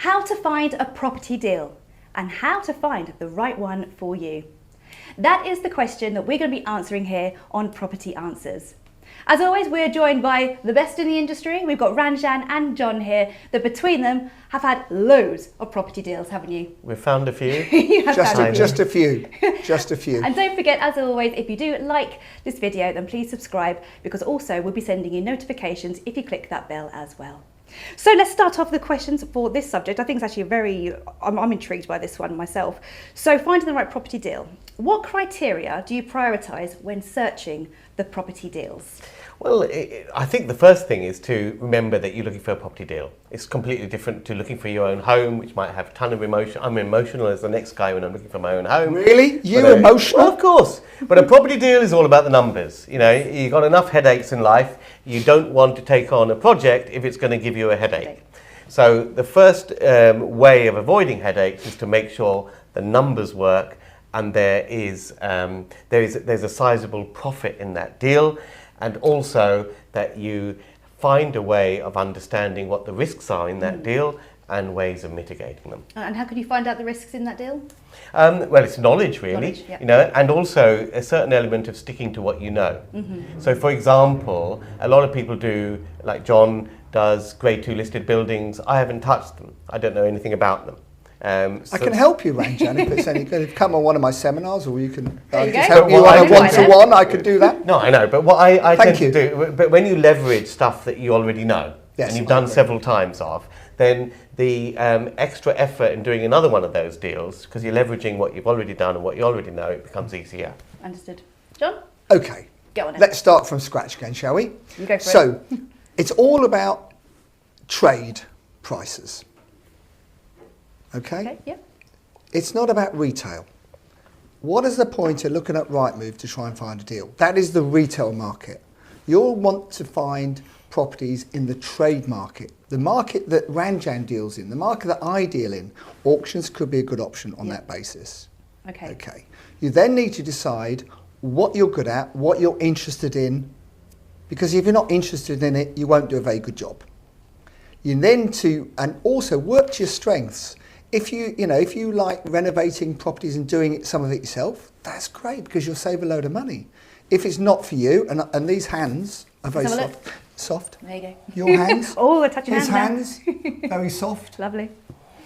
how to find a property deal and how to find the right one for you. That is the question that we're going to be answering here on Property Answers. As always, we're joined by the best in the industry. We've got Ranjan and John here that between them have had loads of property deals, haven't you? We've found a few. Just a few. Just a few. And don't forget, as always, if you do like this video, then please subscribe, because also we'll be sending you notifications if you click that bell as well. So let's start off the questions for this subject. I think it's actually I'm intrigued by this one myself. So finding the right property deal. What criteria do you prioritise when searching the property deals? Well, I think the first thing is to remember that you're looking for a property deal. It's completely different to looking for your own home, which might have a ton of emotion. I'm emotional as the next guy when I'm looking for my own home. Really? You're emotional? Well, of course. But a property deal is all about the numbers. You know, you've got enough headaches in life. You don't want to take on a project if it's going to give you a headache. So the first way of avoiding headaches is to make sure the numbers work and there's a sizable profit in that deal. And also that you find a way of understanding what the risks are in that deal and ways of mitigating them. And how can you find out the risks in that deal? Well, it's knowledge really, Knowledge, yeah. you know, and also a certain element of sticking to what you know. So for example, a lot of people do, like John does, grade 2 listed buildings. I haven't touched them. I don't know anything about them. I can help you, Ranjan, if it's any good. Come on one of my seminars, or you can There you just go. help you on a one-to-one. I could do that. No, I know, but what I Thank tend to do, but when you leverage stuff that you already know, Yes, and you've I done agree. several times of, then the extra effort in doing another one of those deals, because you're leveraging what you've already done and what you already know, it becomes easier. Understood. John? Okay, Go on then. let's start from scratch again, shall we? You go for So, it's all about trade prices. Okay, yeah. It's not about retail. What is the point of looking at Rightmove to try and find a deal? That is the retail market. You'll want to find properties in the trade market, the market that Ranjan deals in, the market that I deal in. Auctions could be a good option on that basis. Okay. Okay. You then need to decide what you're good at, what you're interested in, because if you're not interested in it, you won't do a very good job. You then and also work to your strengths. If you like renovating properties and doing some of it yourself, that's great because you'll save a load of money. If it's not for you, and these hands are very Let's have a soft. There you go. Your hands, Oh, we're touching his hands hands, very soft. Lovely.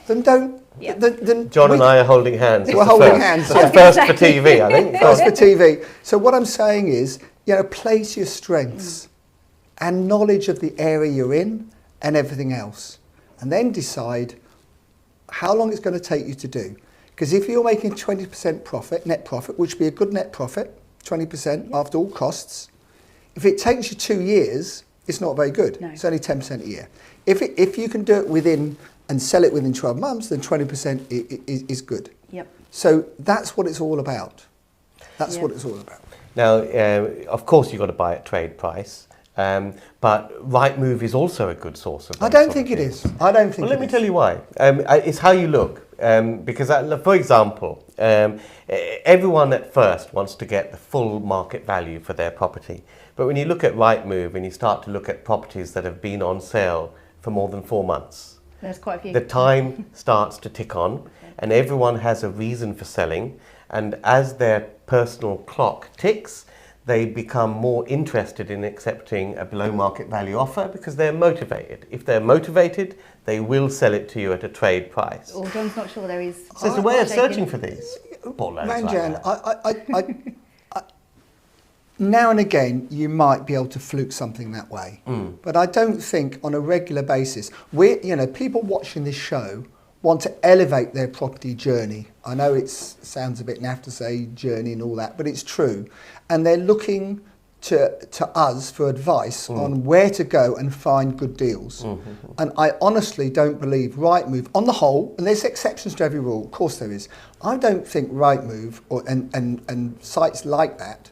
Then don't. Yeah. Then John and I are holding hands. We're holding hands. That's the first for TV, I think. That's for TV. So what I'm saying is, place your strengths and knowledge of the area you're in and everything else, and then decide how long it's going to take you to do. Because if you're making 20% profit, net profit, which would be a good net profit, 20% after all costs, if it takes you 2 years, it's not very good. No. It's only 10% a year. If you can do it within and sell it within 12 months, then 20% is good. Yep. So that's what it's all about. That's Yeah. what it's all about. Now, of course, you've got to buy at trade price, but Rightmove is also a good source of. I those don't sort think of it deals. is. I don't think Well, let it me is. tell you why. It's how you look. Because, for example, everyone at first wants to get the full market value for their property. But when you look at Rightmove and you start to look at properties that have been on sale for more than 4 months, There's quite a few. the time starts to tick on, and everyone has a reason for selling. And as their personal clock ticks, they become more interested in accepting a below market value offer because they're motivated. If they're motivated, they will sell it to you at a trade price. Oh, John's not sure there is. So it's a way of Shaking. searching for these. Poor lads like Ranjan, that. now and again, you might be able to fluke something that way. But I don't think on a regular basis, people watching this show want to elevate their property journey. I know it sounds a bit naff to say journey and all that, but it's true. And they're looking to us for advice on where to go and find good deals. And I honestly don't believe Rightmove, on the whole, and there's exceptions to every rule, of course there is, I don't think Rightmove and sites like that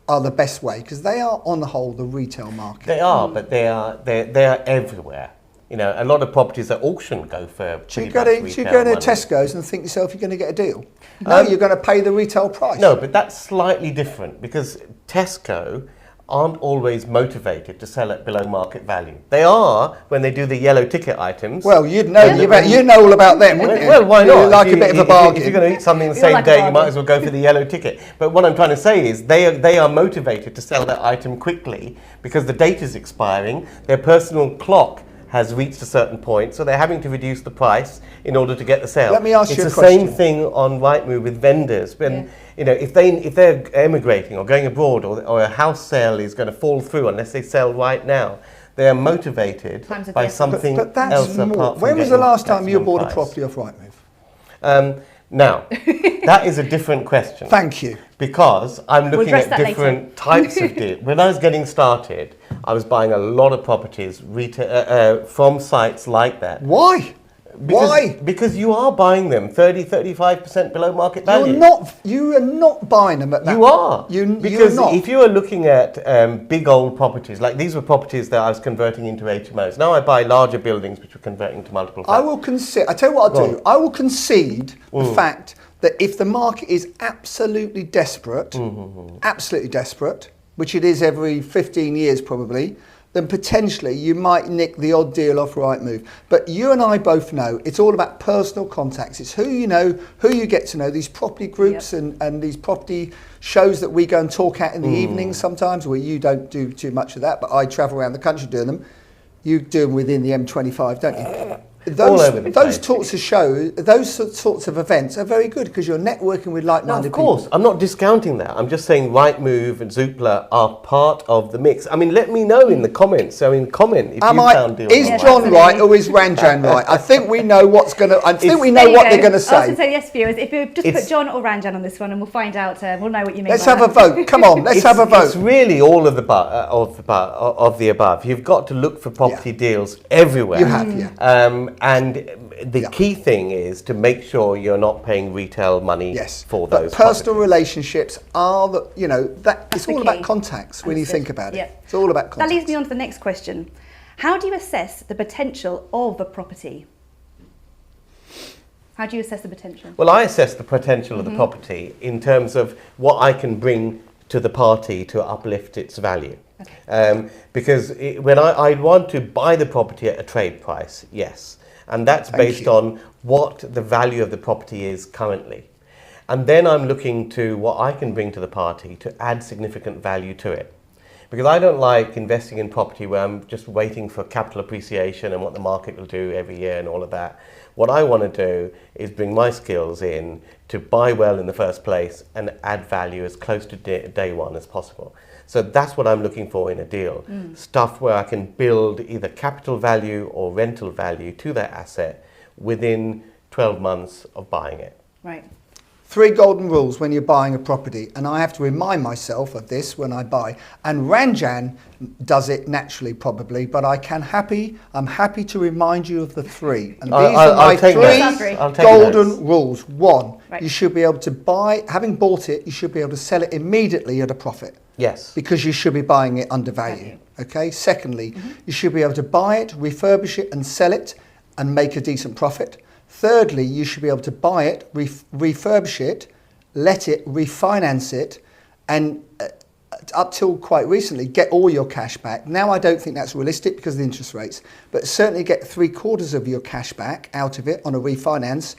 are the best way, because they are on the whole the retail market. They are, but they are everywhere. You know, a lot of properties at auction go for So you pretty go much to retail money. Tesco's and think yourself you're going to get a deal. No, you're going to pay the retail price. No, but that's slightly different because Tesco aren't always motivated to sell at below market value. They are when they do the yellow ticket items. Well, you'd know, you know all about them, wouldn't you? Well, why not? You like a bit of a bargain. If you're going to eat something the You're same like a day, you bargain. might as well go for the yellow ticket. But what I'm trying to say is they are motivated to sell that item quickly because the date is expiring, their personal clock has reached a certain point, so they're having to reduce the price in order to get the sale. Let me ask you a It's the same question. thing on Rightmove with vendors. When you know, if they're emigrating or going abroad, or a house sale is going to fall through unless they sell right now, they are motivated Times of by the essence. something But that's else more. apart from When was the getting last time you maximum bought a price. property off Rightmove? Now, that is a different question. Thank you. Because I'm looking address at that later. different types of deals. When I was getting started, I was buying a lot of properties from sites like that. Why? Why? Because you are buying them 35% below market value. You are not buying them at that. You are. you're Because not. if you are looking at big old properties, like these were properties that I was converting into HMOs. Now I buy larger buildings which are converting to multiple flats. I will concede. I tell you what I'll Go do. on. I will concede the fact that if the market is absolutely desperate, absolutely desperate, which it is every 15 years probably, then potentially you might nick the odd deal off Rightmove. But you and I both know it's all about personal contacts. It's who you know, who you get to know, these property groups and these property shows that we go and talk at in the evenings sometimes, where you don't do too much of that, but I travel around the country doing them. You do them within the M25, don't you? All over the Those place. sorts of shows, those sorts of events are very good because you're networking with No, like-minded of course, people. I'm not discounting that. I'm just saying Rightmove and Zoopla are part of the mix. I mean, let me know in the comments. I mean, comment if you found deals. Is on John Rightmove. right or is Ranjan right? I think we know what's going to. I think we know There you what go. they're going to I was going say. to say yes, viewers. If you just It's- put John or Ranjan on this one, and we'll find out. We'll know what you mean. Let's by have a that. vote. Come on, let's have a It's vote. really all of the above. You've got to look for property deals everywhere. You have, yeah. And the key thing is to make sure you're not paying retail money Yes, for but those personal properties. relationships are the that it's the all about key. contacts when you Understood. think about it. Yep. It's all about That contacts. leads me on to the next question. How do you assess the potential of a property? How do you assess the potential? Well, I assess the potential of the property in terms of what I can bring to the party to uplift its value. Because when I want to buy the property at a trade price, yes, and that's Thank based you. on what the value of the property is currently. And then I'm looking to what I can bring to the party to add significant value to it. Because I don't like investing in property where I'm just waiting for capital appreciation and what the market will do every year and all of that. What I want to do is bring my skills in to buy well in the first place and add value as close to day one as possible. So that's what I'm looking for in a deal. Stuff where I can build either capital value or rental value to that asset within 12 months of buying it. Right. 3 golden rules when you're buying a property, and I have to remind myself of this when I buy. And Ranjan does it naturally, probably, but I'm happy to remind you of the 3. And these are my I'll take 3 notes. I'll take golden notes. rules. 1, Right. you should be able to buy, having bought it, you should be able to sell it immediately at a profit. Yes. Because you should be buying it under value. Okay. Secondly, you should be able to buy it, refurbish it, and sell it, and make a decent profit. Thirdly, you should be able to buy it, refurbish it, let it, refinance it, and up till quite recently, get all your cash back. Now, I don't think that's realistic because of the interest rates, but certainly get 3/4 of your cash back out of it on a refinance.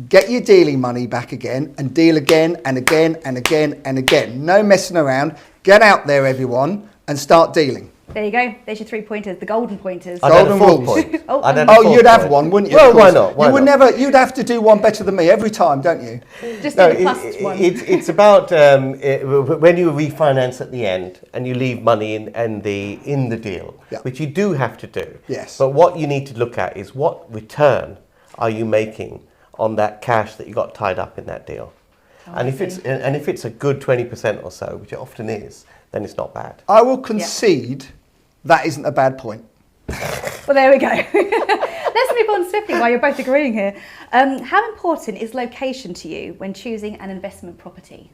Get your dealing money back again and deal again and again and again and again. No messing around. Get out there, everyone, and start dealing. There you go. There's your 3 pointers, the golden pointers. I'd add a Golden fourth rules. point. Oh, I'd add a Oh, fourth you'd have point. one, wouldn't you? Well, Of why course. not? Why you would not? never. You'd have to do one better than me every time, don't you? Just No, do the plus one. it's about when you refinance at the end and you leave money in the deal, Yeah. which you do have to do. Yes. But what you need to look at is what return are you making on that cash that you got tied up in that deal. And if it's a good 20% or so, which it often is, then it's not bad. I will concede that isn't a bad point. Well, there we go. Let's move on swiftly while you're both agreeing here. How important is location to you when choosing an investment property?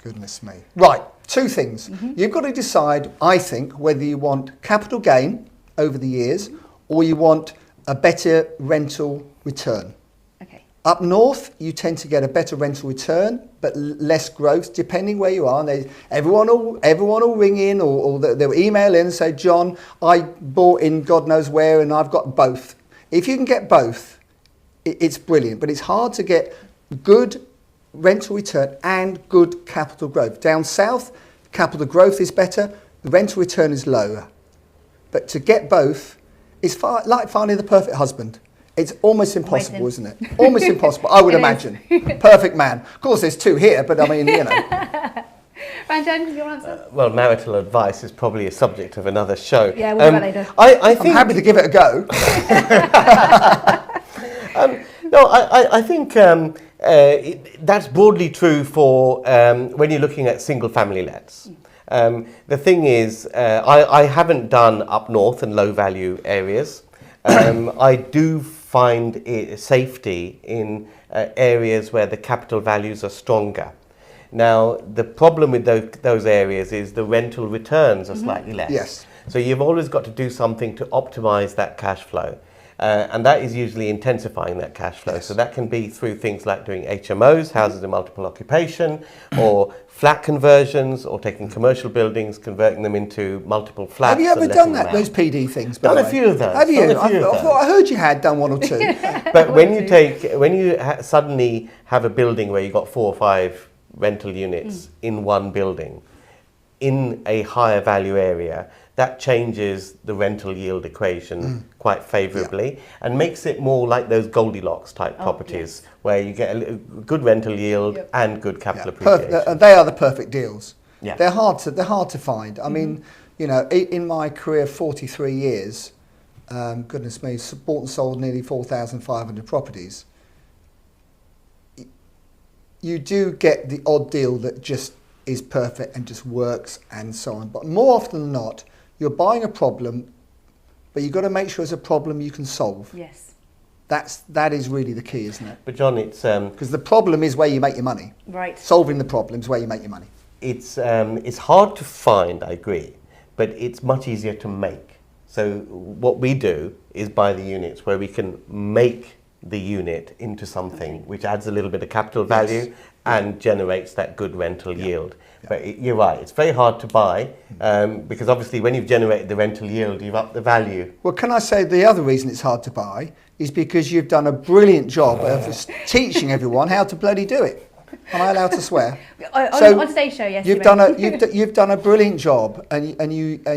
Goodness me. Right, 2 things. You've got to decide, I think, whether you want capital gain over the years or you want a better rental return. Okay. Up north, you tend to get a better rental return but less growth, depending where you are. And everyone will ring in or they'll email in and say, John, I bought in God knows where and I've got both. If you can get both, it's brilliant. But it's hard to get good rental return and good capital growth. Down south, capital growth is better, the rental return is lower. But to get both, it's like finding the perfect husband. It's almost impossible, isn't it? Almost impossible, I would imagine. Perfect man. Of course, there's two here, but I mean, you know. Ranjan, your answer? Well, marital advice is probably a subject of another show. Yeah, we'll do that later. I think, I'm happy to give it a go. no, I think that's broadly true for when you're looking at single family lets. The thing is, I haven't done up north and low value areas. I do find safety in areas where the capital values are stronger. Now, the problem with those areas is the rental returns are slightly less. Yes. So you've always got to do something to optimize that cash flow. And that is usually intensifying that cash flow. Yes. So that can be through things like doing HMOs, houses of multiple occupation, or flat conversions, or taking commercial buildings, converting them into multiple flats. Have you ever done that, those PD things? Done a few of those. Have you? Done a few of I thought I heard you had done one or two. But when you suddenly have a building where you've got 4 or 5 rental units in one building, in a higher value area, that changes the rental yield equation quite favourably and makes it more like those Goldilocks type properties where you get a good rental yield and good capital appreciation. They are the perfect deals. Yeah. They're hard to find. I mean, you know, in my career, 43 years, goodness me, bought and sold nearly 4,500 properties. You do get the odd deal that just is perfect and just works and so on. But more often than not, you're buying a problem, but you've got to make sure it's a problem you can solve. Yes. That is really the key, isn't it? But John, it's Because the problem is where you make your money. Right. Solving the problem is where you make your money. it's hard to find, I agree, but it's much easier to make. So what we do is buy the units where we can make the unit into something which adds a little bit of capital value and generates that good rental yield. But you're right, it's very hard to buy because obviously when you've generated the rental yield, you've upped the value. Well, can I say the other reason it's hard to buy is because you've done a brilliant job of teaching everyone how to bloody do it. Am I allowed to swear? On today's show, yes. You've done a brilliant job, and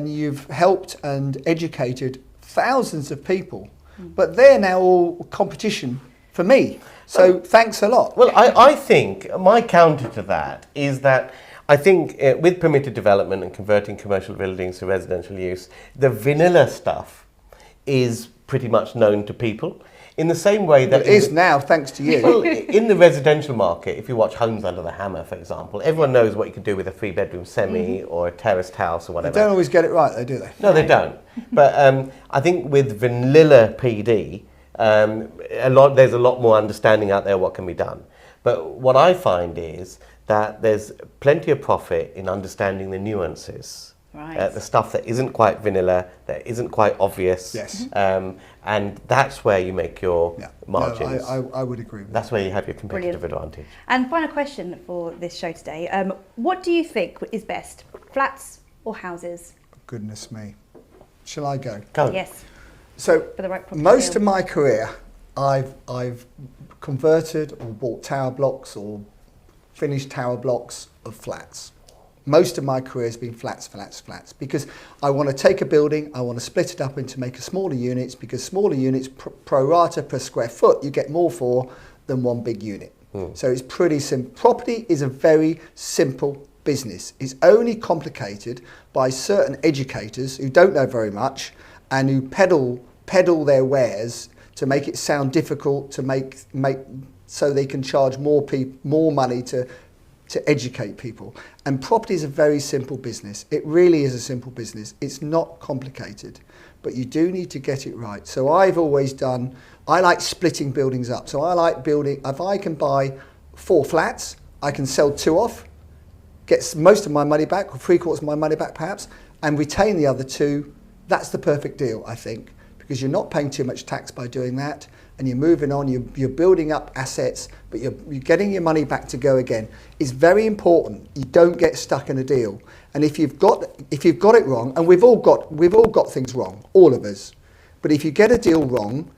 you've helped and educated thousands of people, but they're now all competition for me. So thanks a lot. Well, I think my counter to that is that I think with permitted development and converting commercial buildings to residential use, the vanilla stuff is pretty much known to people. In the same way that... It is now, thanks to you. Well, in the residential market, if you watch Homes Under the Hammer, for example, everyone knows what you can do with a 3-bedroom semi or a terraced house or whatever. They don't always get it right, though, do they? No, they don't. But I think with vanilla PD, there's a lot more understanding out there what can be done. But what I find is that there's plenty of profit in understanding the nuances. Right. The stuff that isn't quite vanilla, that isn't quite obvious. Yes. And that's where you make your margins. No, I would agree with that. That's where you have your competitive advantage. And final question for this show today. What do you think is best, flats or houses? Goodness me. Shall I go? Go. Yes. So For the right property most deal. of my career, I've converted or bought tower blocks or finished tower blocks of flats. Most of my career has been flats, because I want to take a building, I want to split it up into make smaller units, because smaller units, pro rata per square foot, you get more for than one big unit. So it's pretty simple. Property is a very simple business. It's only complicated by certain educators who don't know very much and who peddle their wares to make it sound difficult, to make so they can charge more money to educate people. And property is a very simple business. It really is a simple business. It's not complicated, but you do need to get it right. So I like splitting buildings up. So I like building, if I can buy 4 flats, I can sell 2 off, get most of my money back, or 3/4 of my money back perhaps, and retain the other 2. That's the perfect deal, I think, because you're not paying too much tax by doing that, and you're moving on, you're building up assets, but you're getting your money back to go again. It's very important you don't get stuck in a deal. And if you've got it wrong, and we've all got things wrong, all of us. But if you get a deal wrong,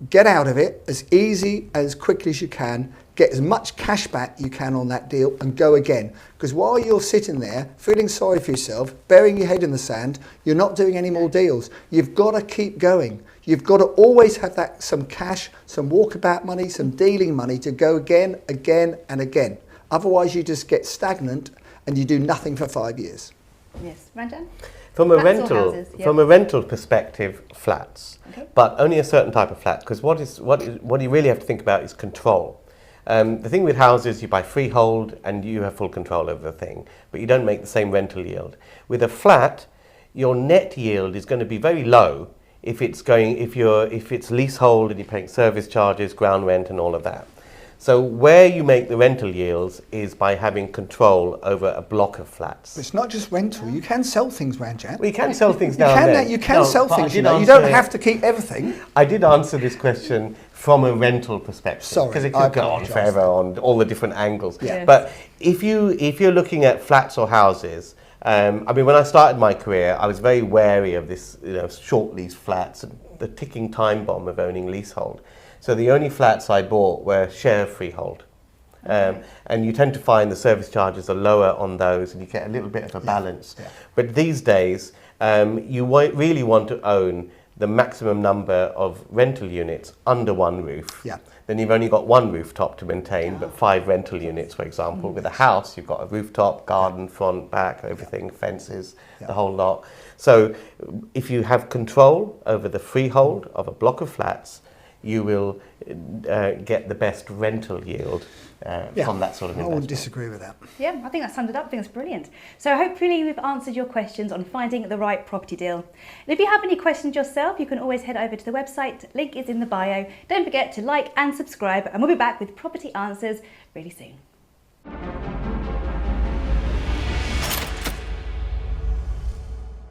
get out of it as easy, as quickly as you can, get as much cash back you can on that deal and go again. Because while you're sitting there feeling sorry for yourself, burying your head in the sand, you're not doing any more deals. You've got to keep going. You've got to always have that some cash, some walkabout money, some dealing money to go again, and again. Otherwise you just get stagnant and you do nothing for 5 years. Yes, Ranjan? From a Flats or rental, houses? Yeah. from a rental perspective, flats, Okay. but only a certain type of flat. Because what you really have to think about is control. The thing with houses, you buy freehold and you have full control over the thing, but you don't make the same rental yield. With a flat, your net yield is going to be very low if it's leasehold and you're paying service charges, ground rent, and all of that. So where you make the rental yields is by having control over a block of flats. But it's not just rental. You can sell things, Ranjan. We can sell things now and then. You can sell but I things. did You answer- don't have to keep everything. I did answer this question from a rental perspective, Sorry, because it I could go on apologise. forever on all the different angles. Yeah. Yes. But if you're looking at flats or houses, I mean, when I started my career, I was very wary of this, short lease flats and the ticking time bomb of owning leasehold. So the only flats I bought were share freehold. And you tend to find the service charges are lower on those and you get a little bit of a balance. Yeah. But these days, you really want to own the maximum number of rental units under one roof. Yeah. Then you've only got one rooftop to maintain, but 5 rental units, for example. With a house, you've got a rooftop, garden, front, back, everything, fences, the whole lot. So if you have control over the freehold of a block of flats, you will get the best rental yield from that sort of I investment. wouldn't disagree with that. Yeah, I think that summed it up. I think it's brilliant. So hopefully we've answered your questions on finding the right property deal. And if you have any questions yourself, you can always head over to the website. Link is in the bio. Don't forget to like and subscribe, and we'll be back with property answers really soon.